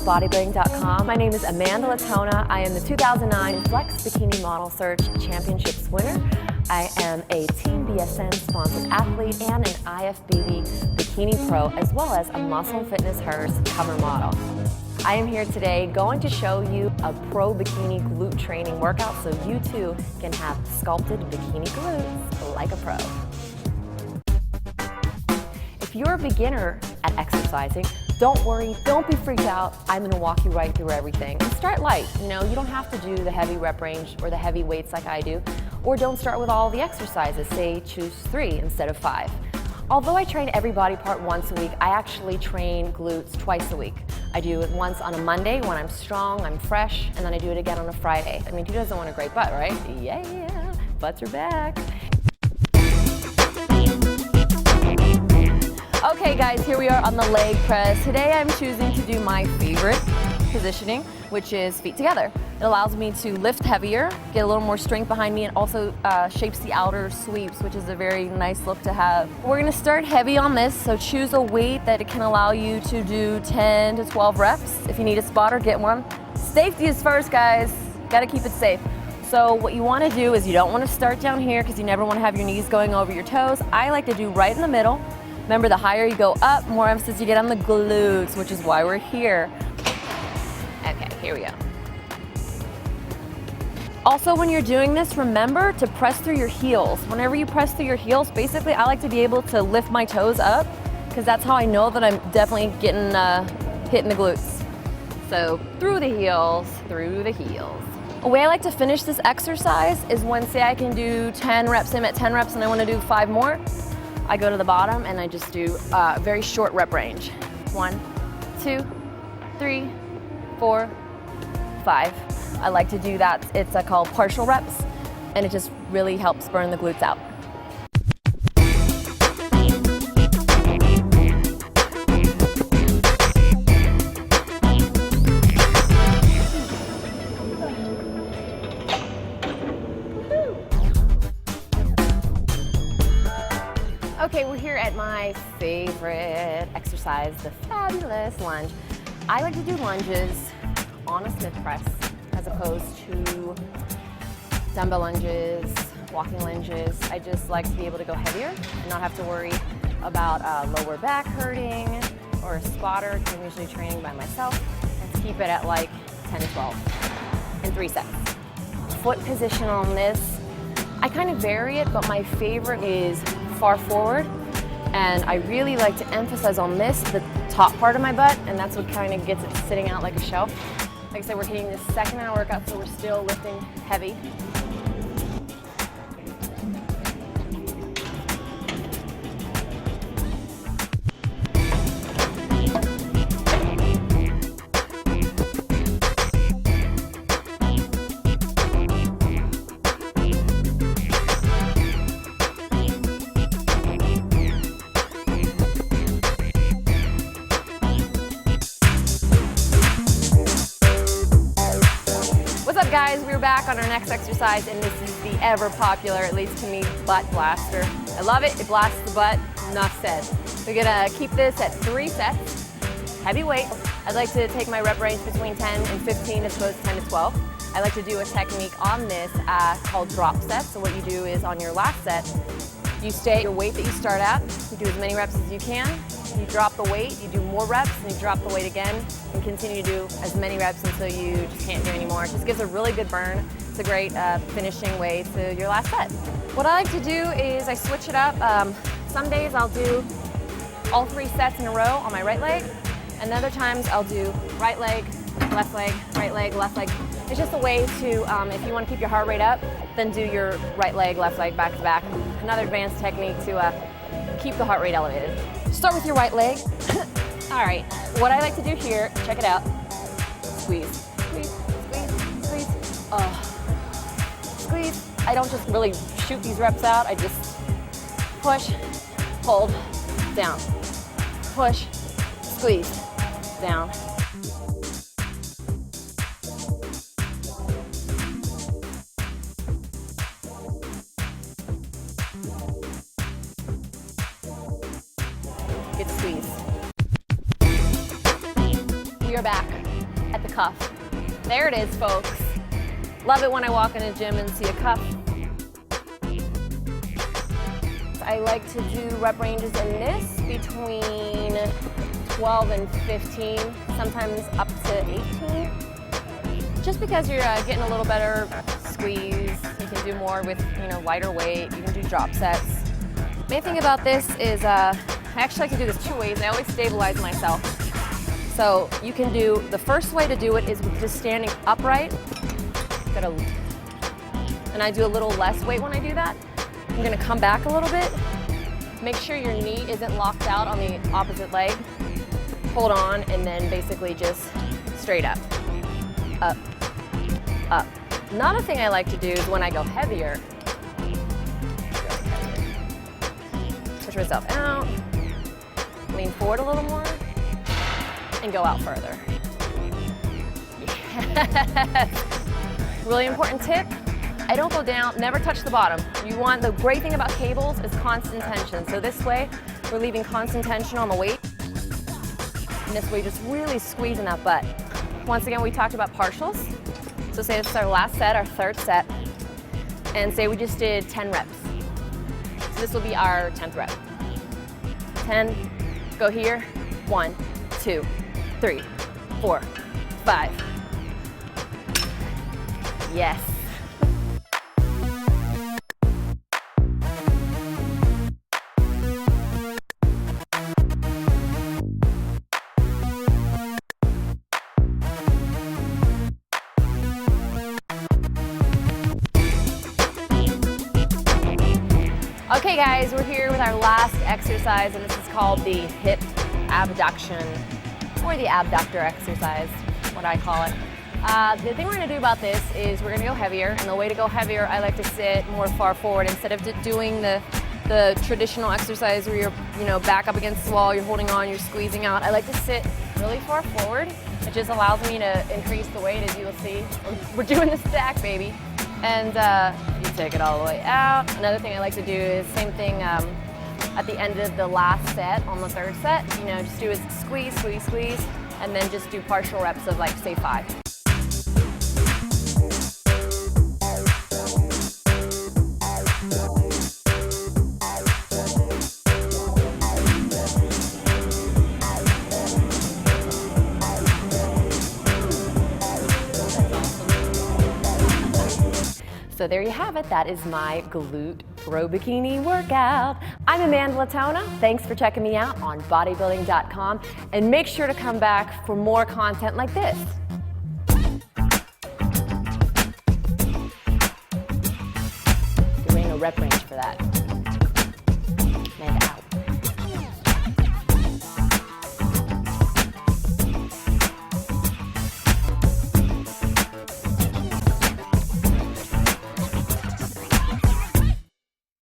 at Bodybuilding.com. My name is Amanda Latona. I am the 2009 Flex Bikini Model Search Championships winner. I am a Team BSN sponsored athlete and an IFBB Bikini Pro, as well as a Muscle & Fitness Hers cover model. I am here today going to show you a pro bikini glute training workout so you too can have sculpted bikini glutes like a pro. If you're a beginner at exercising, don't worry, don't be freaked out. I'm gonna walk you right through everything. And start light, you don't have to do the heavy rep range or the heavy weights like I do, or don't start with all the exercises, say choose 3 instead of 5. Although I train every body part once a week, I actually train glutes twice a week. I do it once on a Monday when I'm strong, I'm fresh, and then I do it again on a Friday. I mean, who doesn't want a great butt, right? Yeah, butts are back. Okay guys, here we are on the leg press. Today I'm choosing to do my favorite positioning, which is feet together. It allows me to lift heavier, get a little more strength behind me, and also shapes the outer sweeps, which is a very nice look to have. We're gonna start heavy on this, so choose a weight that it can allow you to do 10 to 12 reps. If you need a spotter, get one. Safety is first, guys. Gotta keep it safe. So what you wanna do is you don't wanna start down here because you never wanna have your knees going over your toes. I like to do right in the middle. Remember, the higher you go up, more emphasis you get on the glutes, which is why we're here. Okay, here we go. Also, when you're doing this, remember to press through your heels. Whenever you press through your heels, basically I like to be able to lift my toes up because that's how I know that I'm definitely getting hitting the glutes. So through the heels, through the heels. A way I like to finish this exercise is when, say, I can do 10 reps, I'm at 10 reps and I want to do 5 more. I go to the bottom and I just do a very short rep range. 1, 2, 3, 4, 5. I like to do that. It's called partial reps, and it just really helps burn the glutes out. Okay, we're here at my favorite exercise, the fabulous lunge. I like to do lunges on a Smith press as opposed to dumbbell lunges, walking lunges. I just like to be able to go heavier and not have to worry about lower back hurting or a spotter, because I'm usually training by myself, and to keep it at like 10 to 12 in 3 sets. Foot position on this, I kind of vary it, but my favorite is far forward, and I really like to emphasize on this, the top part of my butt, and that's what kind of gets it sitting out like a shelf. Like I said, we're hitting the second hour workout, so we're still lifting heavy. What's up guys, we're back on our next exercise, and this is the ever popular, at least to me, butt blaster. I love it, it blasts the butt, enough said. We're gonna keep this at 3 sets, heavy weight. I'd like to take my rep range between 10 and 15 as opposed to 10 to 12. I like to do a technique on this called drop set. So what you do is on your last set, you stay at your weight that you start at, you do as many reps as you can, you drop the weight, you do more reps, and you drop the weight again, and continue to do as many reps until you just can't do anymore. It just gives a really good burn. It's a great finishing way to your last set. What I like to do is I switch it up. Some days I'll do all 3 sets in a row on my right leg, and other times I'll do right leg, left leg, right leg, left leg. It's just a way to, if you want to keep your heart rate up, then do your right leg, left leg, back to back. Another advanced technique to keep the heart rate elevated. Start with your right leg. All right, what I like to do here, check it out. Squeeze, squeeze, squeeze, squeeze. Squeeze. I don't just really shoot these reps out. I just push, hold, down. Push, squeeze, down. Good squeeze. We are back. at the cuff. There it is, folks. Love it when I walk in a gym and see a cuff. I like to do rep ranges in this between 12 and 15, sometimes up to 18. Just because you're getting a little better squeeze. You can do more with, lighter weight. You can do drop sets. Main thing about this is I actually like to do this 2 ways. I always stabilize myself. So you can do, the first way to do it is with just standing upright. And I do a little less weight when I do that. I'm gonna come back a little bit. Make sure your knee isn't locked out on the opposite leg. Hold on, and then basically just straight up. Up, up. Another thing I like to do is when I go heavier, push myself out, lean forward a little more, and go out further. Yes. Really important tip. I don't go down, never touch the bottom. The great thing about cables is constant tension. So this way, we're leaving constant tension on the weight. And this way, just really squeezing that butt. Once again, we talked about partials. So say this is our last set, our third set. And say we just did 10 reps. So this will be our 10th rep. 10, go here. 1, 2, 3, 4, 5. Yes. Okay guys, we're here with our last exercise, and this is called the hip abduction, or the abductor exercise, what I call it. The thing we're going to do about this is we're going to go heavier, and the way to go heavier, I like to sit more far forward instead of doing the traditional exercise where you're back up against the wall, you're holding on, you're squeezing out. I like to sit really far forward. It just allows me to increase the weight, as you will see. We're doing the stack, baby. And you take it all the way out. Another thing I like to do is same thing at the end of the last set, on the third set. Just do a squeeze, squeeze, squeeze, and then just do partial reps of like, say 5. So there you have it. That is my glute row bikini workout. I'm Amanda Latona. Thanks for checking me out on Bodybuilding.com, and make sure to come back for more content like this. There ain't no rep range for that.